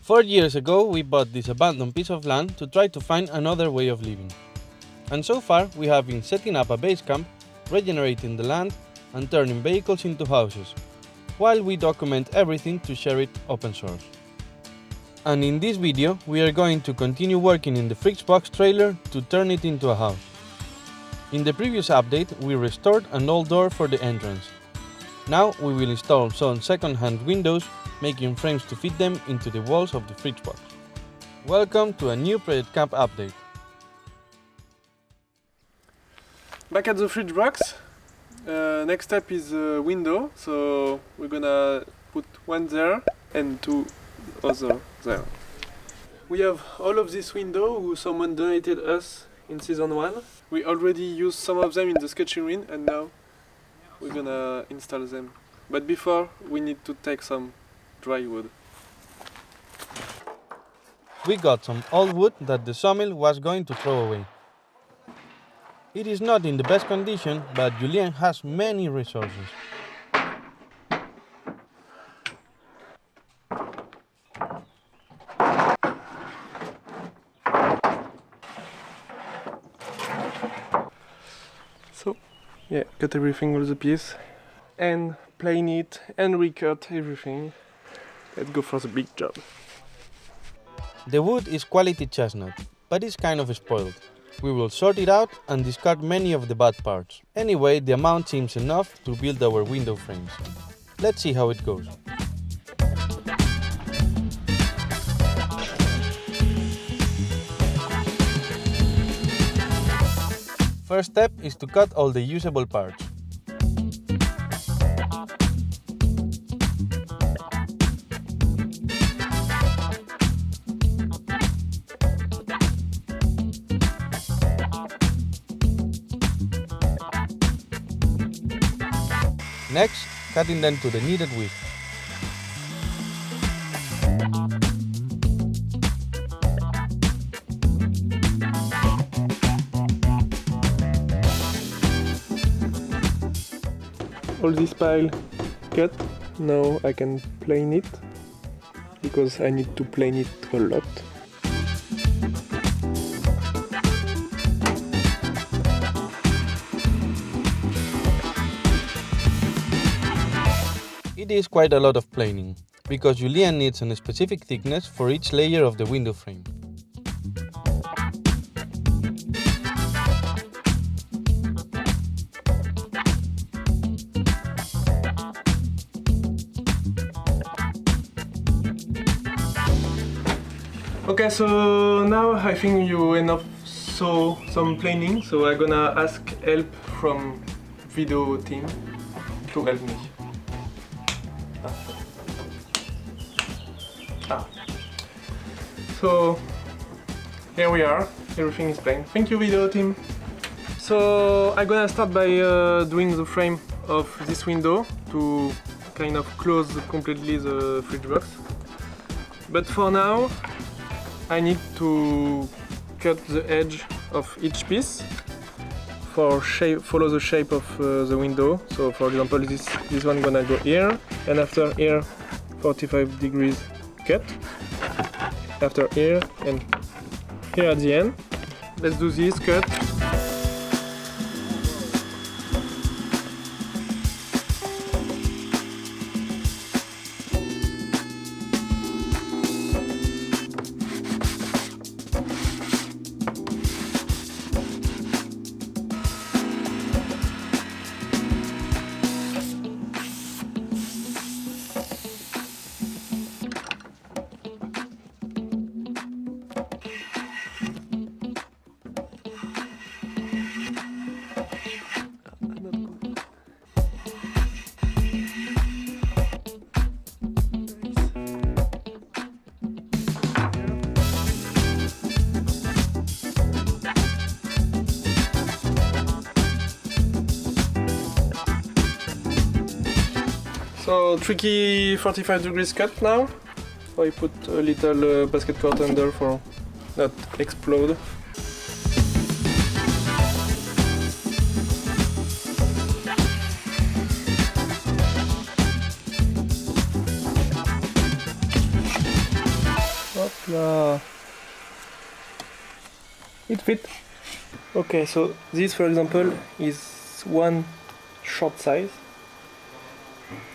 4 years ago, we bought this abandoned piece of land to try to find another way of living. And so far, we have been setting up a base camp, regenerating the land, and turning vehicles into houses, while we document everything to share it open source. And in this video, we are going to continue working in the fridgebox trailer to turn it into a house. In the previous update, we restored an old door for the entrance. Now we will install some second-hand windows, making frames to fit them into the walls of the fridgebox. Welcome to a new Project Kamp update. Back at the fridgebox. Next step is a window, so we're gonna put one there and two other there. We have all of this window who someone donated us in season 1. We already used some of them in the sketching ring and now we're gonna install them. But before we need to take some dry wood. We got some old wood that the sawmill was going to throw away. It is not in the best condition, but Julien has many resources. So, yeah, cut everything all the piece and plane it and recut everything. Let's go for the big job. The wood is quality chestnut, but it's kind of spoiled. We will sort it out and discard many of the bad parts. Anyway, the amount seems enough to build our window frames. Let's see how it goes. First step is to cut all the usable parts. Next, cutting them to the needed width. All this pile cut. Now I can plane it because I need to plane it a lot. It is quite a lot of planing, because Julien needs a specific thickness for each layer of the window frame. Okay, so now I think you enough saw some planing, so I'm gonna ask help from video team to help me. So here we are, everything is plain. Thank you video team. So I'm gonna start by doing the frame of this window to kind of close completely the fridgebox. But for now I need to cut the edge of each piece for follow the shape of the window. So for example this one gonna go here, and after here 45 degrees cut, after here and here at the end. Let's do this cut. So tricky 45 degrees cut now. So I put a little basket cord under for not explode. Ah, it fit. Okay, so this, for example, is one short size.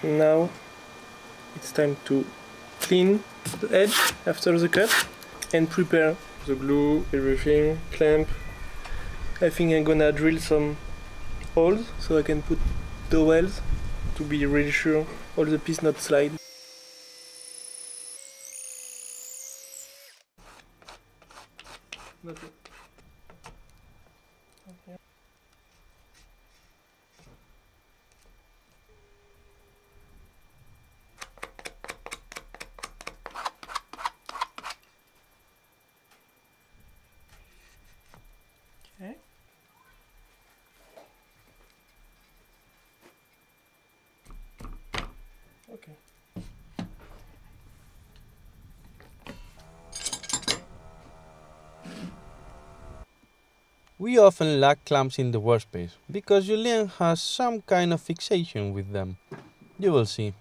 Now it's time to clean the edge after the cut and prepare the glue, everything, clamp. I think I'm gonna drill some holes so I can put dowels to be really sure all the pieces not slide. Not it. Okay. Okay. Okay. We often lack clamps in the workspace because Julien has some kind of fixation with them. You will see.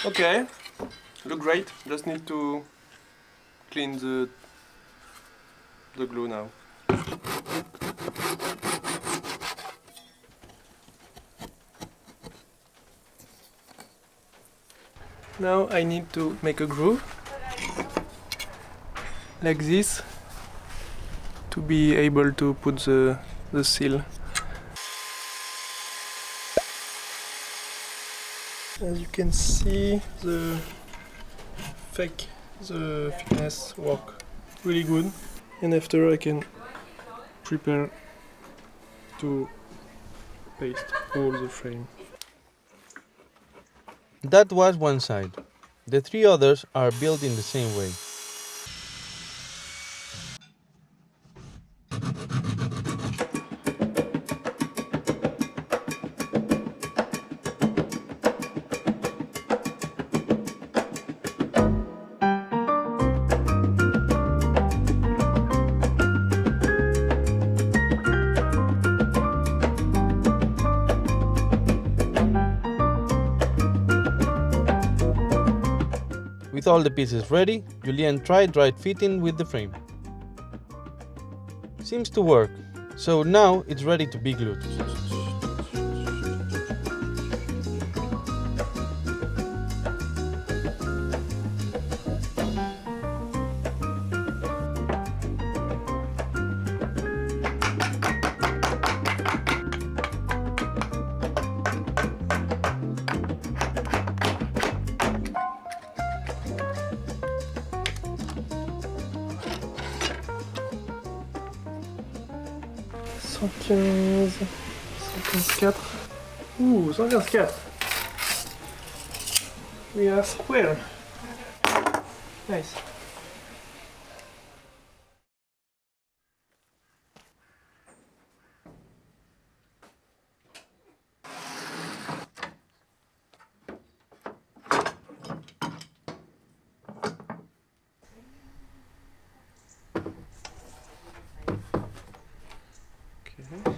Okay. Look great. Just need to clean the glue now. Now I need to make a groove like this to be able to put the seal. As you can see, the thickness work really good, and after I can prepare to paste all the frame. That was one side. The three others are built in the same way. With all the pieces ready, Julien tried right fitting with the frame. Seems to work, so now it's ready to be glued. Ouh, 115. We are square. Nice. Okay.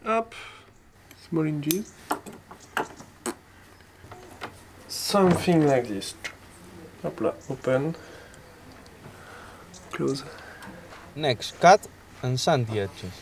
Up. Small hinges. Something like this. Hopla, open. Close. Next, cut and sand the edges.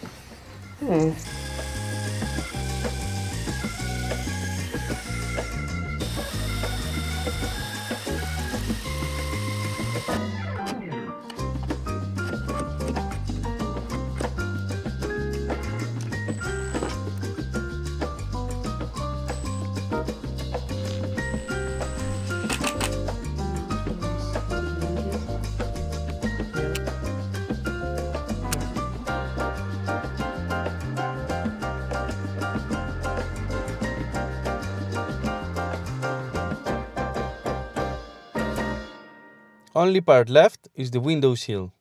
Only part left is the window sill.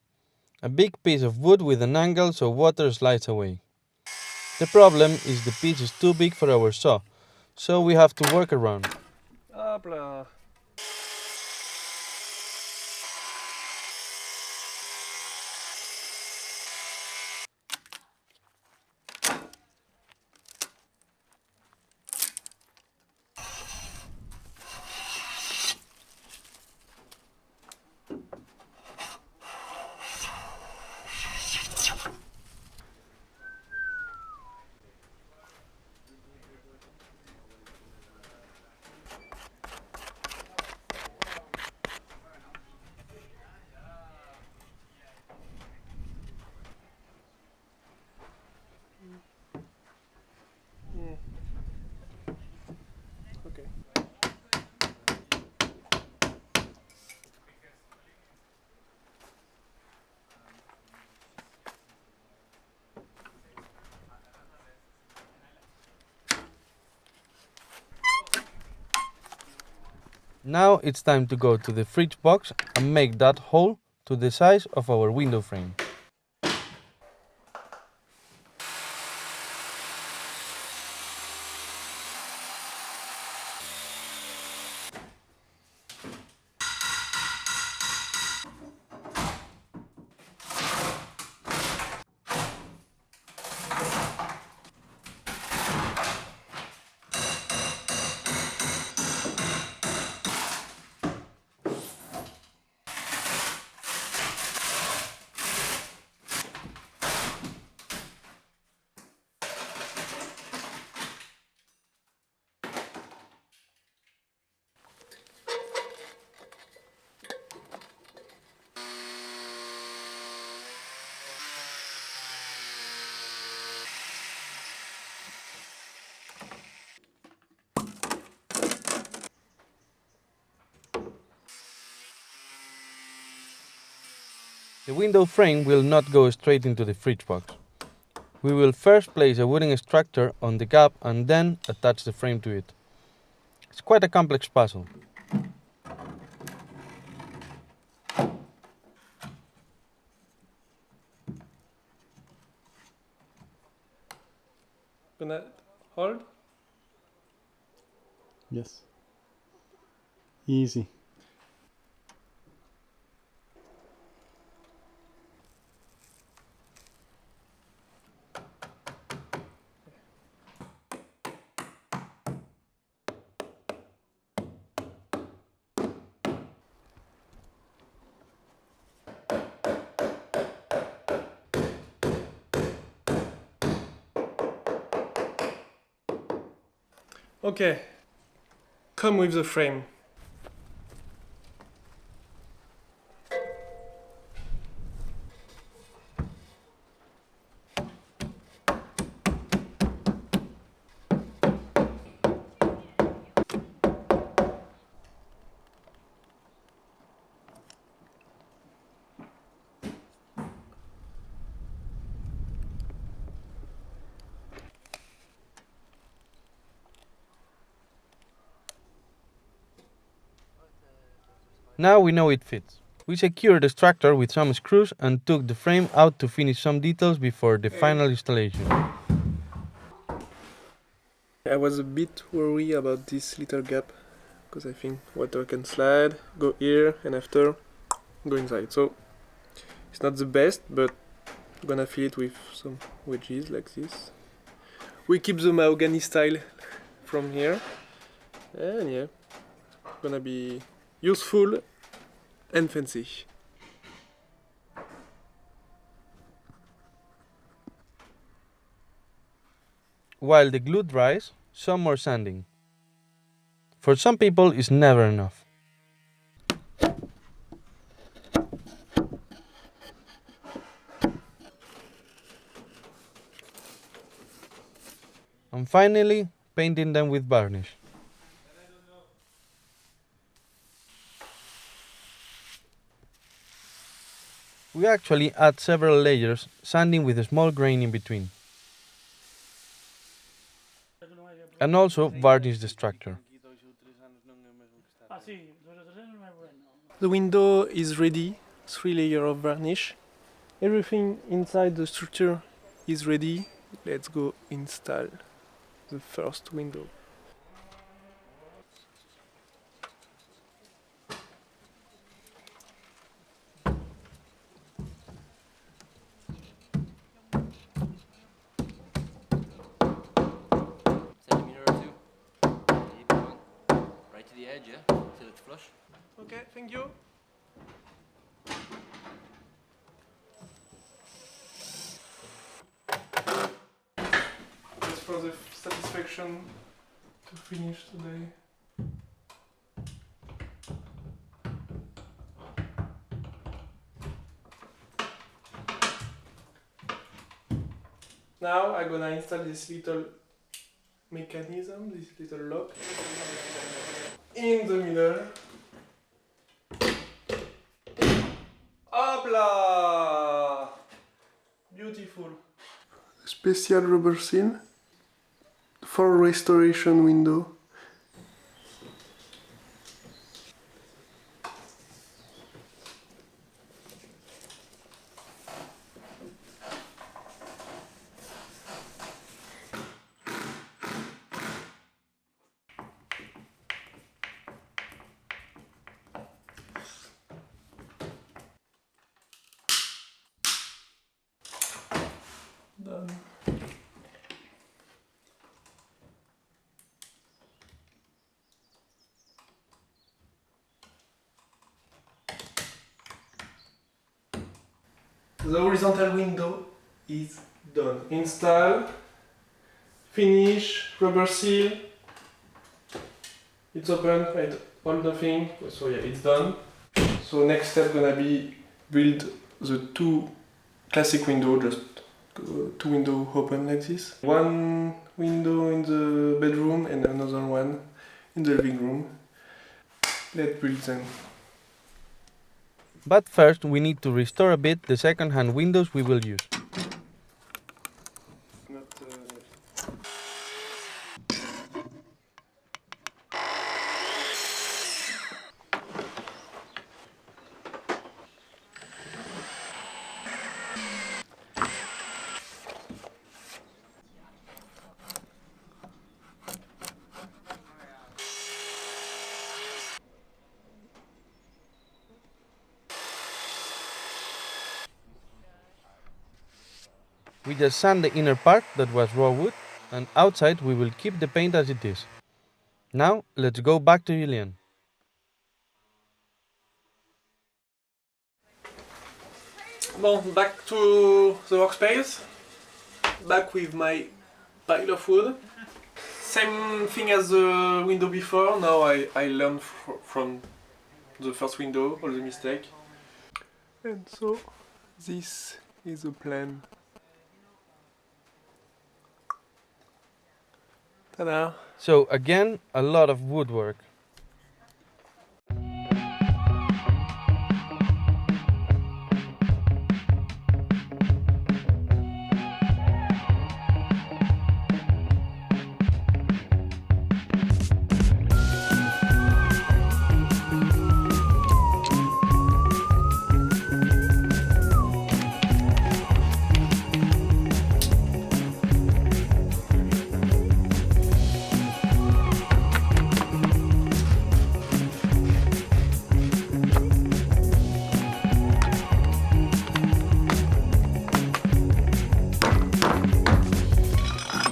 A big piece of wood with an angle so water slides away. The problem is the piece is too big for our saw, so we have to work around. Hopla. Now it's time to go to the fridge box and make that hole to the size of our window frame. The window frame will not go straight into the fridge box. We will first place a wooden structure on the gap and then attach the frame to it. It's quite a complex puzzle. Gonna hold. Yes. Easy. Okay, come with the frame. Now we know it fits. We secured the structure with some screws and took the frame out to finish some details before the final installation. I was a bit worried about this little gap because I think water can slide, go here, and after go inside. So it's not the best, but I'm gonna fill it with some wedges like this. We keep the mahogany style from here, and yeah, gonna be useful and fancy. While the glue dries, some more sanding. For some people, it's never enough. And finally, painting them with varnish. We actually add several layers, sanding with a small grain in between. And also varnish the structure. The window is ready, 3 layers of varnish. Everything inside the structure is ready. Let's go install the first window. Centimeter or two. Keep going. Right to the edge, yeah? Till it's flush. Okay, thank you. Just for the satisfaction to finish today. Now I'm gonna install this little mechanism, this little lock in the middle. Hopla! Beautiful. Special rubber seal for restoration window. The horizontal window is done. Install, finish, rubber seal. It's open, I hold nothing, so yeah, it's done. So next step gonna be build the two classic window, just two window open like this. One window in the bedroom and another one in the living room. Let's build them. But first we need to restore a bit the second-hand windows we will use. Not, We just sand the inner part that was raw wood, and outside we will keep the paint as it is. Now let's go back to Julien. Well, back to the workspace. Back with my pile of wood. Same thing as the window before. Now I learned from the first window, all the mistake. And so this is the plan. Ta-da! So again, a lot of woodwork.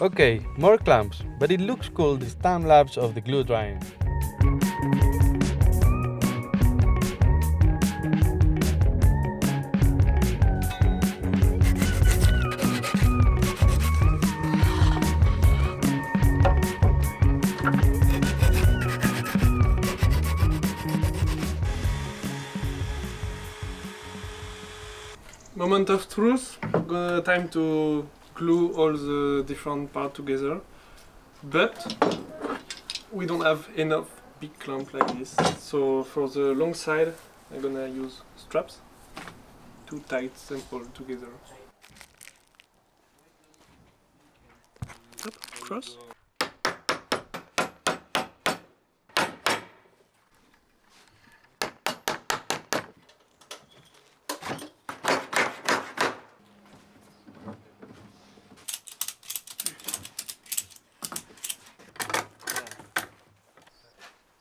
Okay, more clamps, but it looks cool this time lapse of the glue drying. Moment of truth. Time to glue all the different parts together. But we don't have enough big clamp like this. So for the long side, I'm gonna use straps to tie them all together. Up, cross.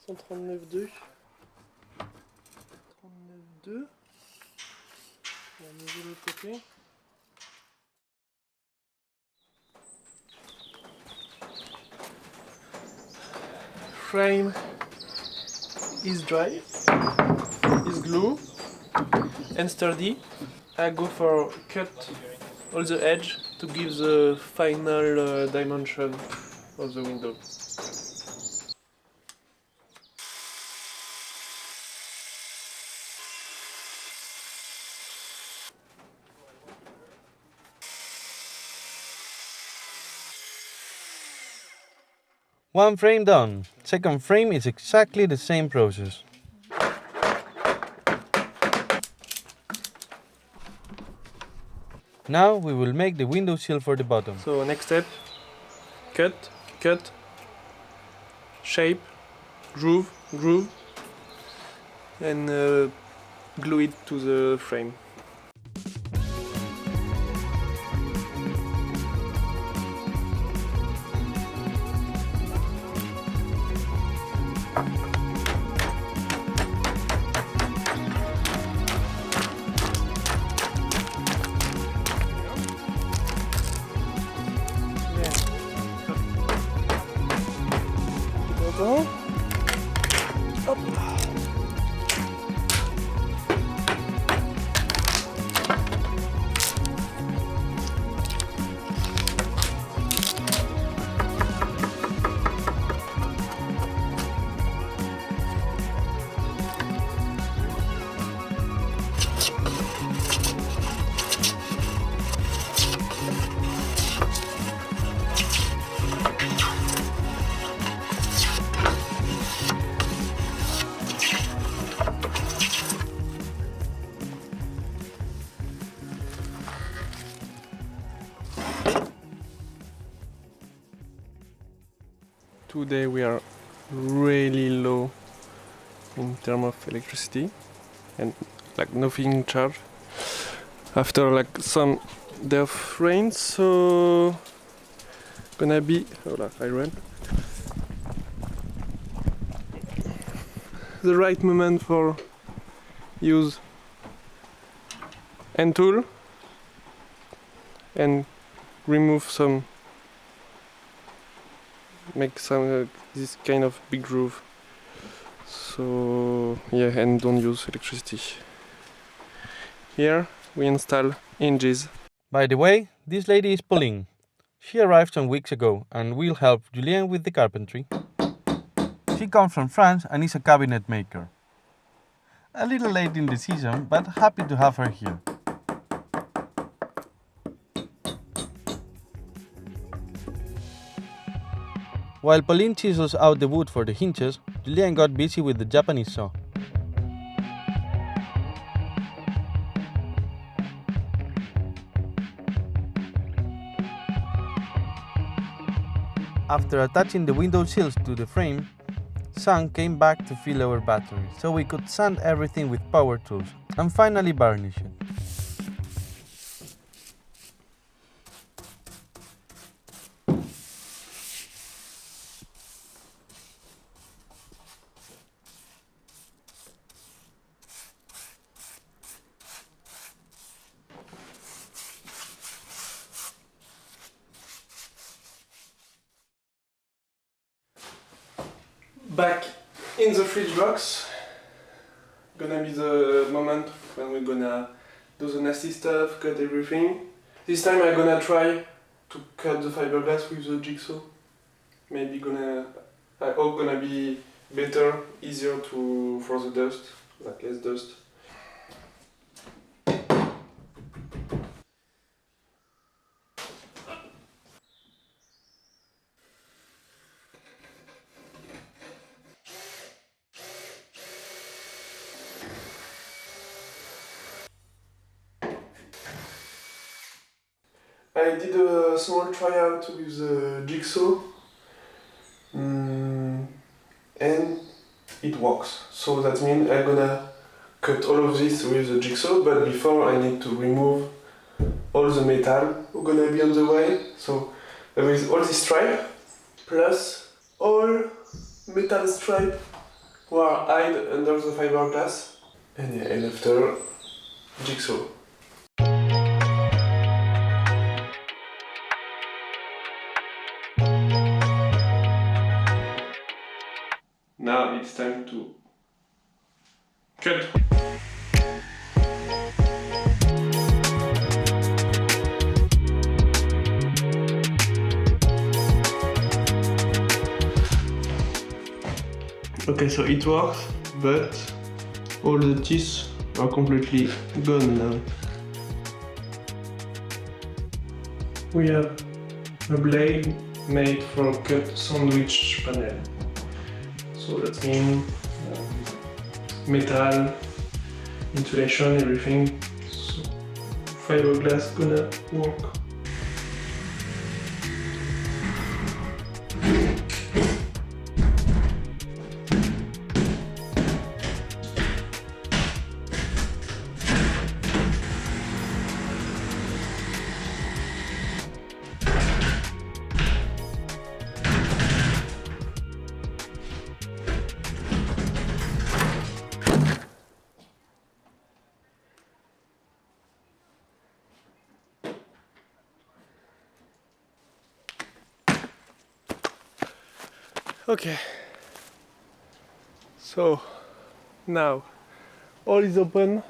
(139,2) 39,2. On va mesurer de l'autre côté. Frame is dry, is glue and sturdy. I go for cut all the edge to give the final dimension of the window. One frame done. Second frame is exactly the same process. Now we will make the window sill for the bottom. So next step, cut, shape, groove, and glue it to the frame. Hop. Today we are really low in terms of electricity and like nothing charged after like some day of rain, so gonna be I ran the right moment for use hand tool and remove some, make some this kind of big groove. So yeah, and don't use electricity. Here we install hinges. By the way, this lady is Pauline. She arrived some weeks ago and will help Julien with the carpentry. She comes from France and is a cabinet maker. A little late in the season, but happy to have her here. While Pauline chisels out the wood for the hinges, Julien got busy with the Japanese saw. After attaching the window sills to the frame, Sam came back to fill our battery so we could sand everything with power tools and finally varnish it. Back in the fridge box, gonna be the moment when we're gonna do the nasty stuff, cut everything. This time I'm gonna try to cut the fiberglass with the jigsaw. Maybe I hope gonna be better, easier for the dust, like less dust. I did a small tryout with the jigsaw and it works. So that means I'm gonna cut all of this with the jigsaw, but before I need to remove all the metal who gonna be on the way. So there is all this stripe plus all metal stripe who are hide under the fiberglass, and yeah, and after jigsaw. Now it's time to cut. Okay, so it works, but all the teeth are completely gone now. We have a blade made for cut sandwich panel. So that means metal, insulation, everything. So fiberglass gonna work. Okay, so now all is open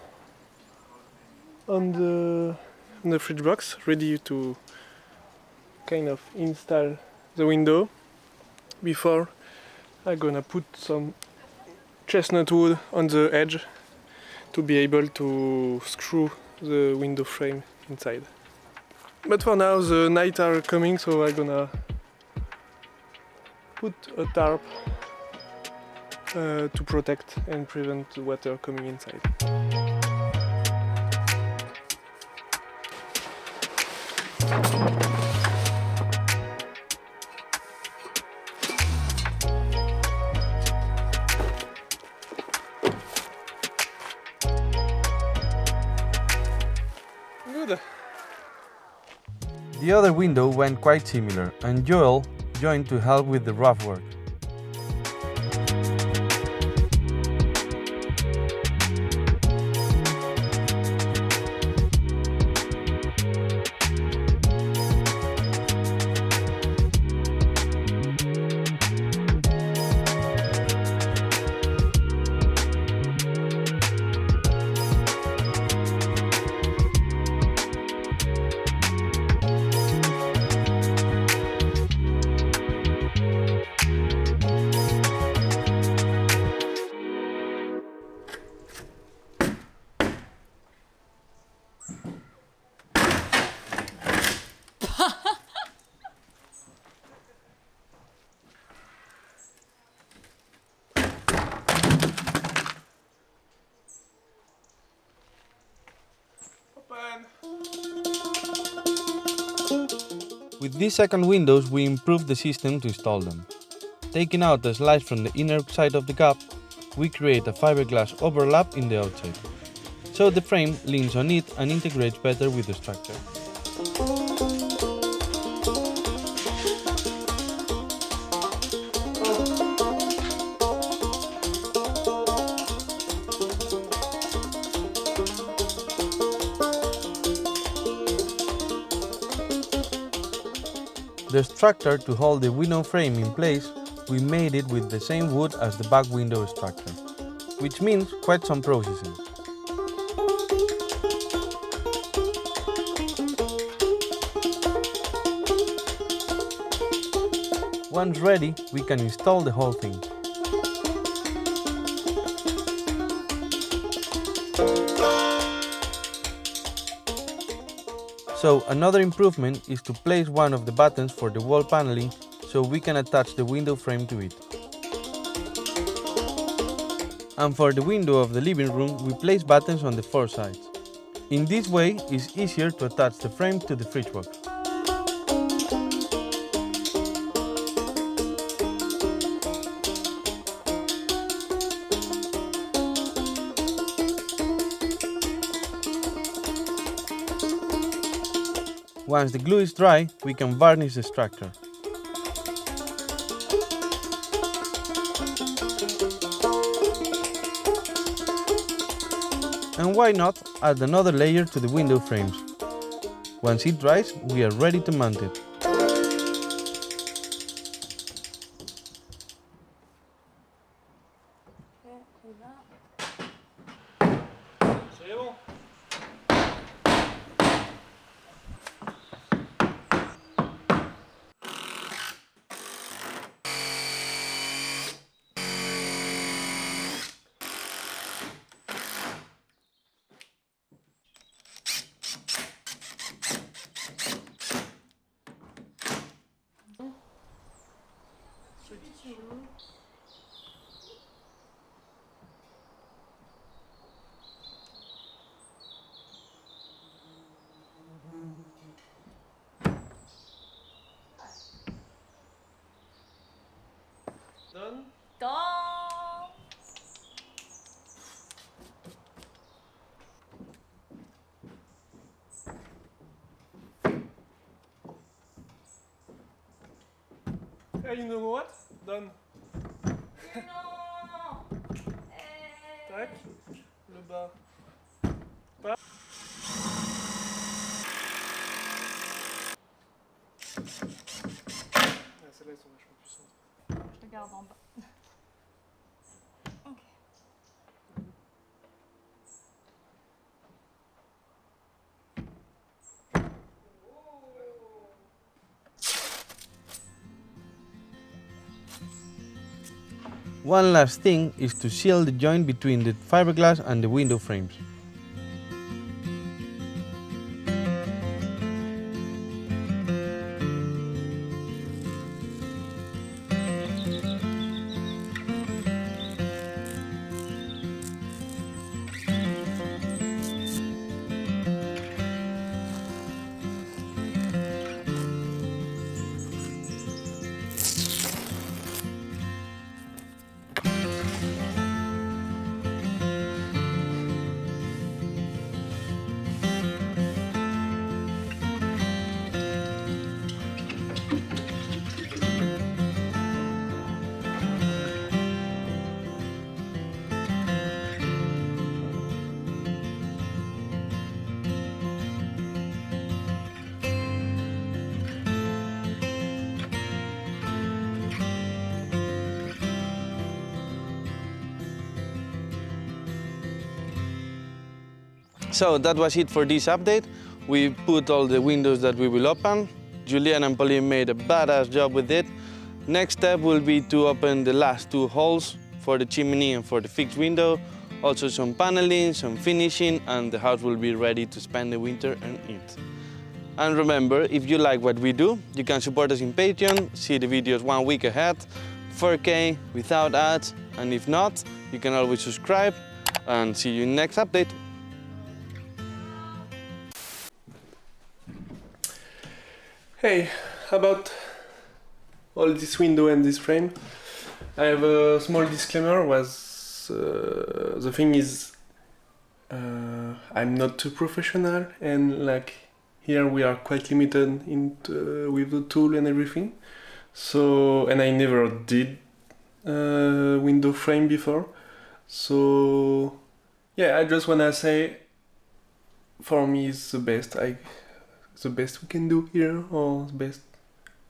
on the fridge box, ready to kind of install the window. Before I'm gonna put some chestnut wood on the edge to be able to screw the window frame inside. But for now the night are coming, so I'm gonna put a tarp to protect and prevent the water coming inside. good. The other window went quite similar, and Joel joined to help with the rough work. Open. With these second windows, we improved the system to install them. Taking out a slice from the inner side of the cup, we create a fiberglass overlap in the outside, so the frame leans on it and integrates better with the structure. The structure to hold the window frame in place, we made it with the same wood as the back window structure, which means quite some processing. Once ready, we can install the whole thing. So another improvement is to place one of the buttons for the wall paneling so we can attach the window frame to it. And for the window of the living room, we place buttons on the four sides. In this way, it's easier to attach the frame to the fridge box. Once the glue is dry, we can varnish the structure. And why not add another layer to the window frames? Once it dries, we are ready to mount it. C'est bon. Done. Go! Hey, you know what? Done. Non! Tac. Le bas. Ah, celles-là, elles sont vachement puissantes. Je regarde en bas. Ok. One last thing is to seal the joint between the fiberglass and the window frames. So that was it for this update. We put all the windows that we will open. Julian and Pauline made a badass job with it. Next step will be to open the last 2 holes for the chimney and for the fixed window. Also some paneling, some finishing, and the house will be ready to spend the winter in it. And remember, if you like what we do, you can support us in Patreon, see the videos 1 week ahead, 4K, without ads, and if not, you can always subscribe, and see you in the next update. Hey, about all this window and this frame, I have a small disclaimer. The thing is, I'm not too professional, and like here we are quite limited with the tool and everything. So, and I never did window frame before. So yeah, I just wanna say, for me it's the best we can do here, or the best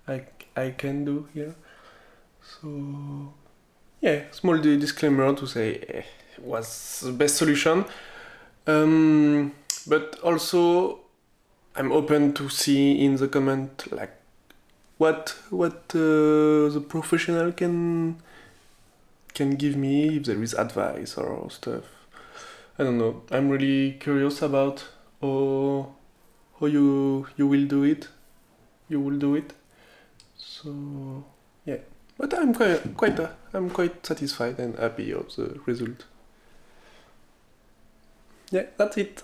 I can do here. So yeah, small disclaimer to say was the best solution. But also I'm open to see in the comment like what the professional can give me, if there is advice or stuff. I don't know. I'm really curious about how you will do it. You will do it. So yeah, but I'm quite satisfied and happy of the result. Yeah, that's it.